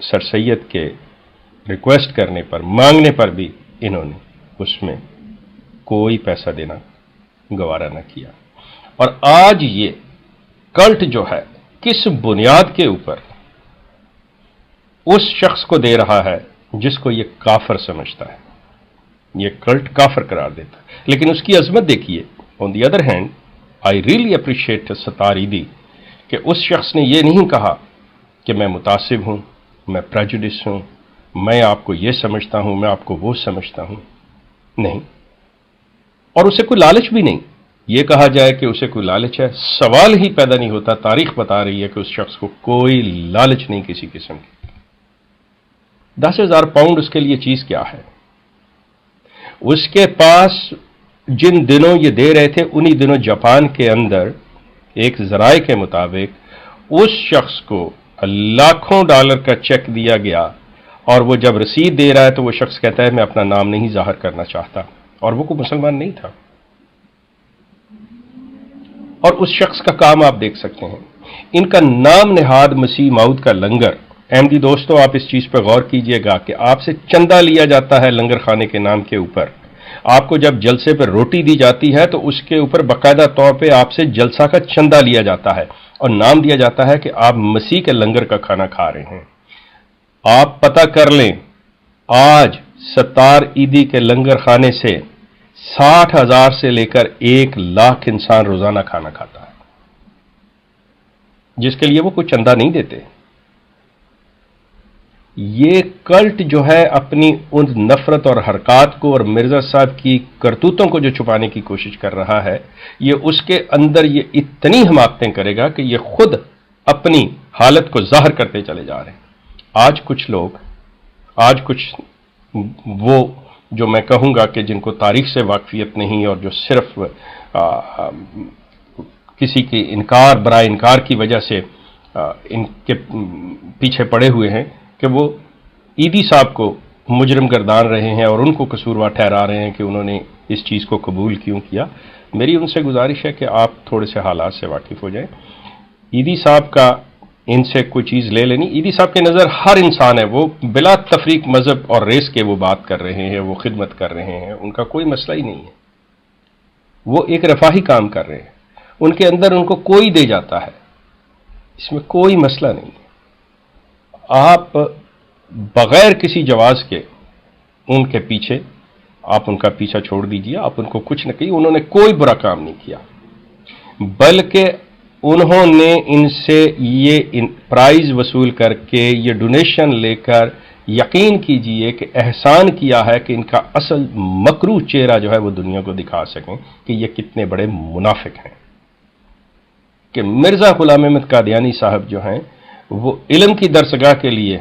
سر سید کے ریکویسٹ کرنے پر، مانگنے پر بھی انہوں نے اس میں کوئی پیسہ دینا گوارا نہ کیا۔ اور آج یہ کلٹ جو ہے کس بنیاد کے اوپر اس شخص کو دے رہا ہے جس کو یہ کافر سمجھتا ہے، یہ کلٹ کافر قرار دیتا ہے، لیکن اس کی عظمت دیکھیے۔ On the other hand I really appreciate Sattar Edhi کہ اس شخص نے یہ نہیں کہا کہ میں متعصب ہوں، میں پریجوڈس ہوں، میں آپ کو یہ سمجھتا ہوں، میں آپ کو وہ سمجھتا ہوں، نہیں، اور اسے کوئی لالچ بھی نہیں۔ یہ کہا جائے کہ اسے کوئی لالچ ہے، سوال ہی پیدا نہیں ہوتا۔ تاریخ بتا رہی ہے کہ اس شخص کو کوئی لالچ نہیں کسی قسم کی۔ 10,000 پاؤنڈ اس کے لیے چیز کیا ہے؟ اس کے پاس جن دنوں یہ دے رہے تھے انہی دنوں جاپان کے اندر ایک ذرائع کے مطابق اس شخص کو لاکھوں ڈالر کا چیک دیا گیا، اور وہ جب رسید دے رہا ہے تو وہ شخص کہتا ہے میں اپنا نام نہیں ظاہر کرنا چاہتا، اور وہ کوئی مسلمان نہیں تھا۔ اور اس شخص کا کام آپ دیکھ سکتے ہیں، ان کا نام نہاد مسیح موعود کا لنگر۔ احمدی دوستو، آپ اس چیز پہ غور کیجئے گا کہ آپ سے چندہ لیا جاتا ہے لنگر خانے کے نام کے اوپر۔ آپ کو جب جلسے پہ روٹی دی جاتی ہے تو اس کے اوپر باقاعدہ طور پہ آپ سے جلسہ کا چندہ لیا جاتا ہے اور نام دیا جاتا ہے کہ آپ مسیح کے لنگر کا کھانا کھا رہے ہیں۔ آپ پتہ کر لیں، آج ستار ایدھی کے لنگر خانے سے 60,000 سے لے کر 1,00,000 انسان روزانہ کھانا کھاتا ہے، جس کے لیے وہ کوئی چندہ نہیں دیتے۔ یہ کلٹ جو ہے اپنی ان نفرت اور حرکات کو اور مرزا صاحب کی کرتوتوں کو جو چھپانے کی کوشش کر رہا ہے، یہ اس کے اندر یہ اتنی حماقتیں کرے گا کہ یہ خود اپنی حالت کو ظاہر کرتے چلے جا رہے ہیں۔ آج کچھ وہ جو میں کہوں گا کہ جن کو تاریخ سے واقفیت نہیں اور جو صرف کسی کی انکار برائے انکار کی وجہ سے ان کے پیچھے پڑے ہوئے ہیں کہ وہ ایدھی صاحب کو مجرم گردان رہے ہیں اور ان کو قصوروار ٹھہرا رہے ہیں کہ انہوں نے اس چیز کو قبول کیوں کیا۔ میری ان سے گزارش ہے کہ آپ تھوڑے سے حالات سے واقف ہو جائیں۔ ایدھی صاحب کا ان سے کوئی چیز لے لینی، ایدھی صاحب کے نظر ہر انسان ہے، وہ بلا تفریق مذہب اور ریس کے وہ بات کر رہے ہیں، وہ خدمت کر رہے ہیں، ان کا کوئی مسئلہ ہی نہیں ہے، وہ ایک رفاہی کام کر رہے ہیں، ان کے اندر ان کو کوئی دے جاتا ہے، اس میں کوئی مسئلہ نہیں ہے۔ آپ بغیر کسی جواز کے ان کے پیچھے آپ ان کا پیچھا چھوڑ دیجئے، آپ ان کو کچھ نہ کہیے، انہوں نے کوئی برا کام نہیں کیا، بلکہ انہوں نے ان سے یہ پرائز وصول کر کے یہ ڈونیشن لے کر یقین کیجئے کہ احسان کیا ہے کہ ان کا اصل مکروہ چہرہ جو ہے وہ دنیا کو دکھا سکیں کہ یہ کتنے بڑے منافق ہیں۔ کہ مرزا غلام احمد قادیانی صاحب جو ہیں وہ علم کی درسگاہ کے لیے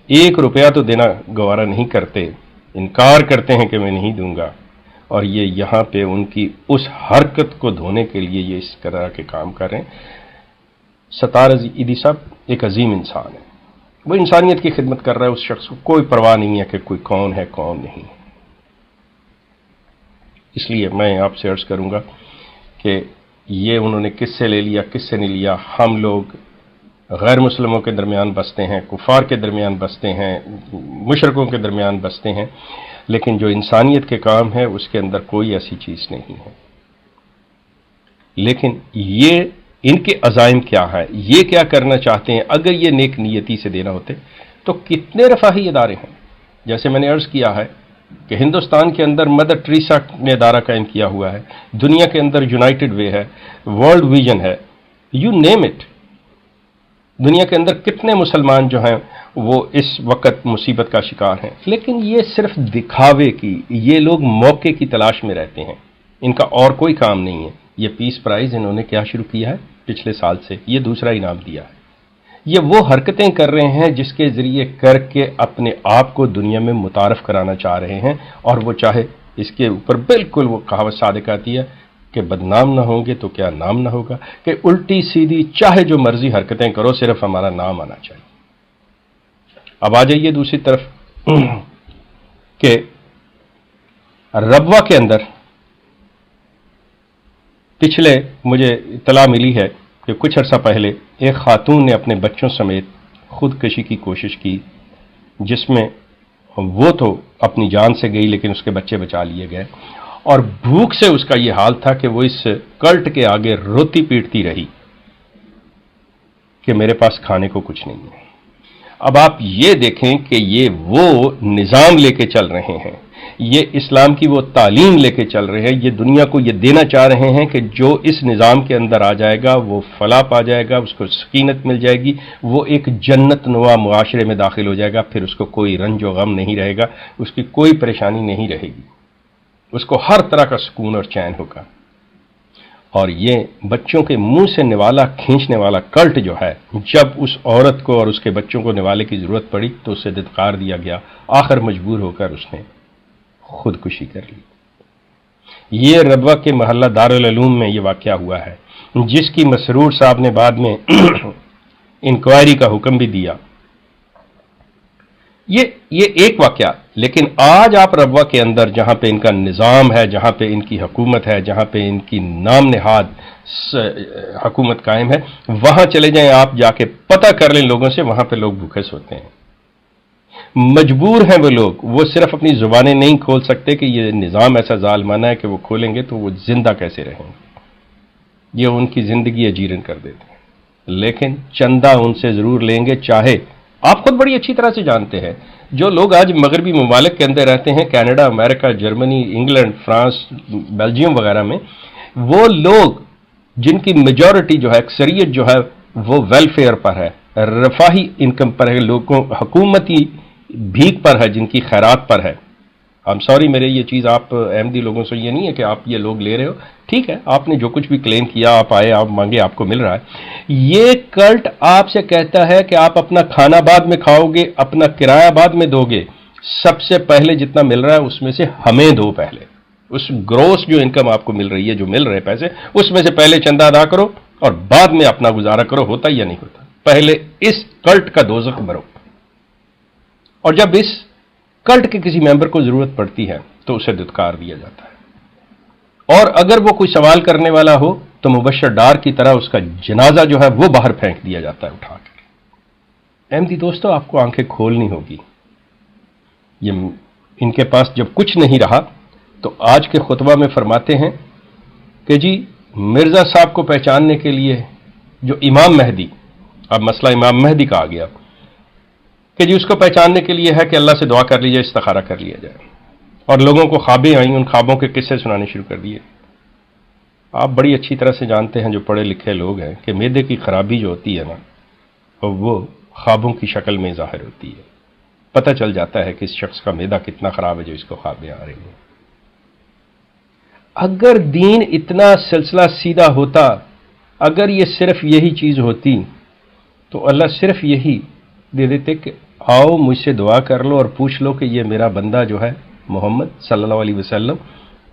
1 روپیہ تو دینا گوارا نہیں کرتے، انکار کرتے ہیں کہ میں نہیں دوں گا، اور یہ یہاں پہ ان کی اس حرکت کو دھونے کے لیے یہ اس طرح کے کام کر رہے ہیں۔ ستار ایدھی صاحب ایک عظیم انسان ہے، وہ انسانیت کی خدمت کر رہا ہے، اس شخص کو کوئی پرواہ نہیں ہے کہ کوئی کون ہے کون نہیں۔ اس لیے میں آپ سے عرض کروں گا کہ یہ انہوں نے کس سے لے لیا کس سے نہیں لیا، ہم لوگ غیر مسلموں کے درمیان بستے ہیں، کفار کے درمیان بستے ہیں، مشرکوں کے درمیان بستے ہیں، لیکن جو انسانیت کے کام ہے اس کے اندر کوئی ایسی چیز نہیں ہے۔ لیکن یہ ان کے عزائم کیا ہے، یہ کیا کرنا چاہتے ہیں؟ اگر یہ نیک نیتی سے دینا ہوتے تو کتنے رفاہی ادارے ہیں، جیسے میں نے عرض کیا ہے کہ ہندوستان کے اندر مدر ٹریسا نے ادارہ قائم کیا ہوا ہے، دنیا کے اندر یونائٹڈ وے ہے، ورلڈ ویژن ہے، یو نیم اٹ۔ دنیا کے اندر کتنے مسلمان جو ہیں وہ اس وقت مصیبت کا شکار ہیں، لیکن یہ صرف دکھاوے کی، یہ لوگ موقع کی تلاش میں رہتے ہیں، ان کا اور کوئی کام نہیں ہے۔ یہ پیس پرائز انہوں نے کیا شروع کیا ہے پچھلے سال سے، یہ دوسرا انعام دیا ہے۔ یہ وہ حرکتیں کر رہے ہیں جس کے ذریعے کر کے اپنے آپ کو دنیا میں متعارف کرانا چاہ رہے ہیں، اور وہ چاہے اس کے اوپر بالکل وہ کہاوت صادق آتی ہے کہ بدنام نہ ہوں گے تو کیا نام نہ ہوگا، کہ الٹی سیدھی چاہے جو مرضی حرکتیں کرو صرف ہمارا نام آنا چاہیے۔ اب آ جائیے دوسری طرف کہ ربوہ کے اندر مجھے اطلاع ملی ہے کہ کچھ عرصہ پہلے ایک خاتون نے اپنے بچوں سمیت خودکشی کی کوشش کی، جس میں وہ تو اپنی جان سے گئی لیکن اس کے بچے بچا لیے گئے، اور بھوک سے اس کا یہ حال تھا کہ وہ اس کلٹ کے آگے روتی پیٹتی رہی کہ میرے پاس کھانے کو کچھ نہیں ہے۔ اب آپ یہ دیکھیں کہ یہ وہ نظام لے کے چل رہے ہیں، یہ اسلام کی وہ تعلیم لے کے چل رہے ہیں، یہ دنیا کو یہ دینا چاہ رہے ہیں کہ جو اس نظام کے اندر آ جائے گا وہ فلاح پا جائے گا، اس کو سکینت مل جائے گی، وہ ایک جنت نما معاشرے میں داخل ہو جائے گا، پھر اس کو کوئی رنج و غم نہیں رہے گا، اس کی کوئی پریشانی نہیں رہے گی، اس کو ہر طرح کا سکون اور چین ہوگا۔ اور یہ بچوں کے منہ سے نوالا کھینچنے والا کلٹ جو ہے، جب اس عورت کو اور اس کے بچوں کو نوالے کی ضرورت پڑی تو اسے دھتکار دیا گیا، آخر مجبور ہو کر اس نے خودکشی کر لی۔ یہ ربوہ کے محلہ دارالعلوم میں یہ واقعہ ہوا ہے، جس کی مسرور صاحب نے بعد میں انکوائری کا حکم بھی دیا۔ یہ ایک واقعہ، لیکن آج آپ ربوہ کے اندر جہاں پہ ان کا نظام ہے، جہاں پہ ان کی حکومت ہے، جہاں پہ ان کی نام نہاد حکومت قائم ہے، وہاں چلے جائیں آپ، جا کے پتہ کر لیں لوگوں سے، وہاں پہ لوگ بھوکے سوتے ہیں، مجبور ہیں وہ لوگ، وہ صرف اپنی زبانیں نہیں کھول سکتے کہ یہ نظام ایسا ظالمانہ ہے کہ وہ کھولیں گے تو وہ زندہ کیسے رہیں گے، یہ ان کی زندگی اجیرن کر دیتے ہیں، لیکن چندہ ان سے ضرور لیں گے، چاہے آپ خود بڑی اچھی طرح سے جانتے ہیں، جو لوگ آج مغربی ممالک کے اندر رہتے ہیں، کینیڈا، امریکہ، جرمنی، انگلینڈ، فرانس، بیلجیم وغیرہ میں، وہ لوگ جن کی میجورٹی جو ہے، اکثریت جو ہے، وہ ویلفیئر پر ہے، رفاہی انکم پر ہے، لوگوں حکومتی بھیک پر ہے، جن کی خیرات پر ہے۔ I'm sorry، میرے یہ چیز آپ احمدی لوگوں سے یہ نہیں ہے کہ آپ یہ لوگ لے رہے ہو، ٹھیک ہے، آپ نے جو کچھ بھی کلیم کیا، آپ آئے، آپ مانگے، آپ کو مل رہا ہے۔ یہ کلٹ آپ سے کہتا ہے کہ آپ اپنا کھانا بعد میں کھاؤ گے، اپنا کرایہ بعد میں دو گے، سب سے پہلے جتنا مل رہا ہے اس میں سے ہمیں دو، پہلے اس گروس جو انکم آپ کو مل رہی ہے، جو مل رہے پیسے، اس میں سے پہلے چندہ ادا کرو اور بعد میں اپنا گزارا کرو، ہوتا یا نہیں ہوتا، پہلے اس کلٹ کا دوزخ بھرو۔ اور جب اس کلٹ کے کسی ممبر کو ضرورت پڑتی ہے تو اسے دھتکار دیا جاتا ہے، اور اگر وہ کوئی سوال کرنے والا ہو تو مبشر ڈار کی طرح اس کا جنازہ جو ہے وہ باہر پھینک دیا جاتا ہے اٹھا کر۔ احمدی دوستو، آپ کو آنکھیں کھولنی ہوگی، یہ ان کے پاس جب کچھ نہیں رہا تو آج کے خطبہ میں فرماتے ہیں کہ جی مرزا صاحب کو پہچاننے کے لیے جو امام مہدی، اب مسئلہ امام مہدی کا آ گیا کہ جی اس کو پہچاننے کے لیے ہے کہ اللہ سے دعا کر لی جائے، استخارہ کر لیا جائے، اور لوگوں کو خوابیں آئیں، ان خوابوں کے قصے سنانے شروع کر دیے۔ آپ بڑی اچھی طرح سے جانتے ہیں، جو پڑھے لکھے لوگ ہیں، کہ معدے کی خرابی جو ہوتی ہے نا، وہ خوابوں کی شکل میں ظاہر ہوتی ہے، پتہ چل جاتا ہے کہ اس شخص کا معدہ کتنا خراب ہے جو اس کو خوابیں آ رہی ہیں۔ اگر دین اتنا سلسلہ سیدھا ہوتا، اگر یہ صرف یہی چیز ہوتی تو اللہ صرف یہی دے دیتے کہ آؤ مجھ سے دعا کر لو اور پوچھ لو کہ یہ میرا بندہ جو ہے محمد صلی اللہ علیہ وسلم،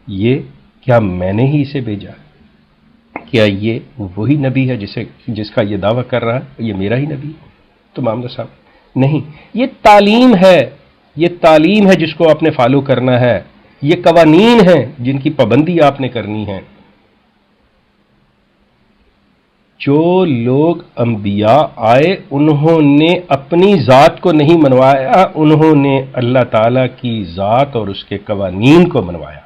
یہ کیا میں نے ہی اسے بھیجا؟ کیا یہ وہی نبی ہے جس کا یہ دعویٰ کر رہا ہے یہ میرا ہی نبی؟ تو معاملہ صاحب نہیں، یہ تعلیم ہے، یہ تعلیم ہے جس کو آپ نے فالو کرنا ہے، یہ قوانین ہیں جن کی پابندی آپ نے کرنی ہے۔ جو لوگ انبیاء آئے انہوں نے اپنی ذات کو نہیں منوایا، انہوں نے اللہ تعالیٰ کی ذات اور اس کے قوانین کو منوایا،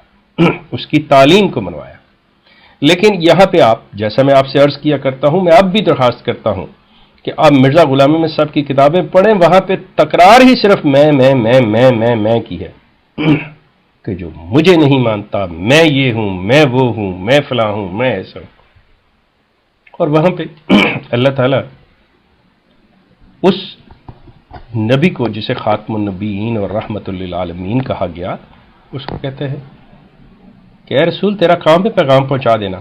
اس کی تعلیم کو منوایا۔ لیکن یہاں پہ آپ، جیسا میں آپ سے عرض کیا کرتا ہوں، میں اب بھی درخواست کرتا ہوں کہ آپ مرزا غلام احمد صاحب کی کتابیں پڑھیں، وہاں پہ تکرار ہی صرف میں کی ہے کہ جو مجھے نہیں مانتا، میں یہ ہوں، میں وہ ہوں، میں فلاں ہوں، میں ایسا ہوں۔ اور وہاں پہ اللہ تعالیٰ اس نبی کو جسے خاتم النبیین اور رحمت للعالمین کہا گیا، اس کو کہتے ہیں کہ اے رسول تیرا کام ہے پیغام پہنچا دینا۔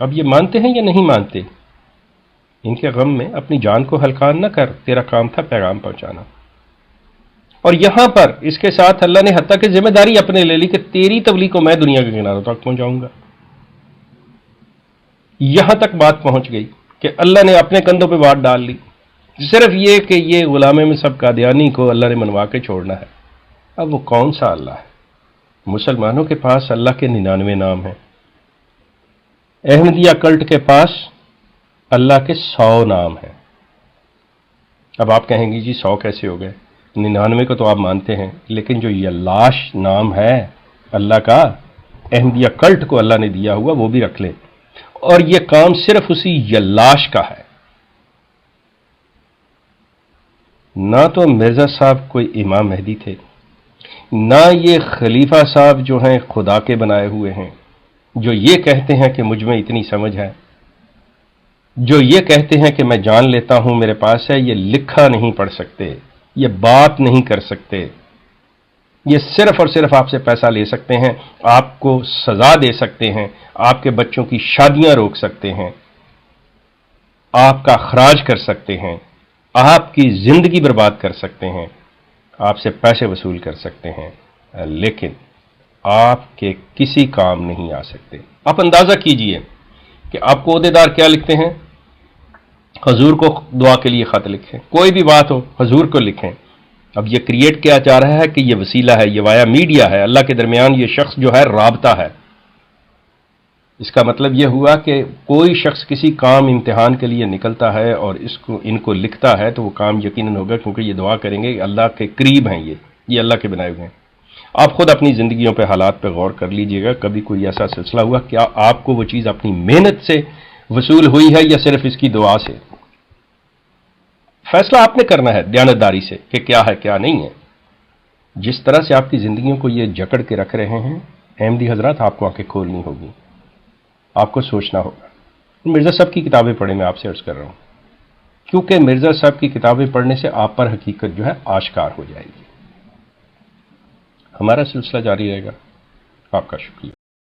اب یہ مانتے ہیں یا نہیں مانتے؟ ان کے غم میں اپنی جان کو ہلکان نہ کر، تیرا کام تھا پیغام پہنچانا۔ اور یہاں پر اس کے ساتھ اللہ نے حتیٰ کہ ذمہ داری اپنے لے لی کہ تیری تبلیغ کو میں دنیا کے کناروں تک پہنچاؤں گا۔ یہاں تک بات پہنچ گئی کہ اللہ نے اپنے کندھوں پہ بات ڈال لی، صرف یہ کہ یہ غلام احمد صاحب قادیانی کو اللہ نے منوا کے چھوڑنا ہے۔ اب وہ کون سا اللہ ہے؟ مسلمانوں کے پاس اللہ کے 99 نام ہیں، احمدیہ کلٹ کے پاس اللہ کے 100 نام ہیں۔ اب آپ کہیں گی جی 100 کیسے ہو گئے؟ 99 کو تو آپ مانتے ہیں، لیکن جو یہ لاش نام ہے اللہ کا، احمدیہ کلٹ کو اللہ نے دیا ہوا، وہ بھی رکھ لیں، اور یہ کام صرف اسی یلاش کا ہے۔ نہ تو مرزا صاحب کوئی امام مہدی تھے، نہ یہ خلیفہ صاحب جو ہیں خدا کے بنائے ہوئے ہیں، جو یہ کہتے ہیں کہ مجھ میں اتنی سمجھ ہے، جو یہ کہتے ہیں کہ میں جان لیتا ہوں میرے پاس ہے، یہ لکھا نہیں پڑھ سکتے، یہ بات نہیں کر سکتے، یہ صرف اور صرف آپ سے پیسہ لے سکتے ہیں، آپ کو سزا دے سکتے ہیں، آپ کے بچوں کی شادیاں روک سکتے ہیں، آپ کا اخراج کر سکتے ہیں، آپ کی زندگی برباد کر سکتے ہیں، آپ سے پیسے وصول کر سکتے ہیں، لیکن آپ کے کسی کام نہیں آ سکتے۔ آپ اندازہ کیجئے کہ آپ کو عہدیدار کیا لکھتے ہیں؟ حضور کو دعا کے لیے خط لکھیں، کوئی بھی بات ہو حضور کو لکھیں۔ اب یہ کریٹ کیا جا رہا ہے کہ یہ وسیلہ ہے، یہ وایا میڈیا ہے، اللہ کے درمیان یہ شخص جو ہے رابطہ ہے۔ اس کا مطلب یہ ہوا کہ کوئی شخص کسی کام امتحان کے لیے نکلتا ہے اور ان کو لکھتا ہے تو وہ کام یقیناً ہوگا، کیونکہ یہ دعا کریں گے کہ اللہ کے قریب ہیں، یہ اللہ کے بنائے ہوئے ہیں۔ آپ خود اپنی زندگیوں پہ، حالات پہ غور کر لیجئے گا، کبھی کوئی ایسا سلسلہ ہوا کیا آپ کو وہ چیز اپنی محنت سے وصول ہوئی ہے یا صرف اس کی دعا سے؟ فیصلہ آپ نے کرنا ہے دیانتداری سے کہ کیا ہے کیا نہیں ہے۔ جس طرح سے آپ کی زندگیوں کو یہ جکڑ کے رکھ رہے ہیں احمدی حضرات، آپ کو آنکھیں کھولنی ہوگی، آپ کو سوچنا ہوگا۔ مرزا صاحب کی کتابیں پڑھیں، میں آپ سے عرض کر رہا ہوں، کیونکہ مرزا صاحب کی کتابیں پڑھنے سے آپ پر حقیقت جو ہے آشکار ہو جائے گی۔ ہمارا سلسلہ جاری رہے گا۔ آپ کا شکریہ۔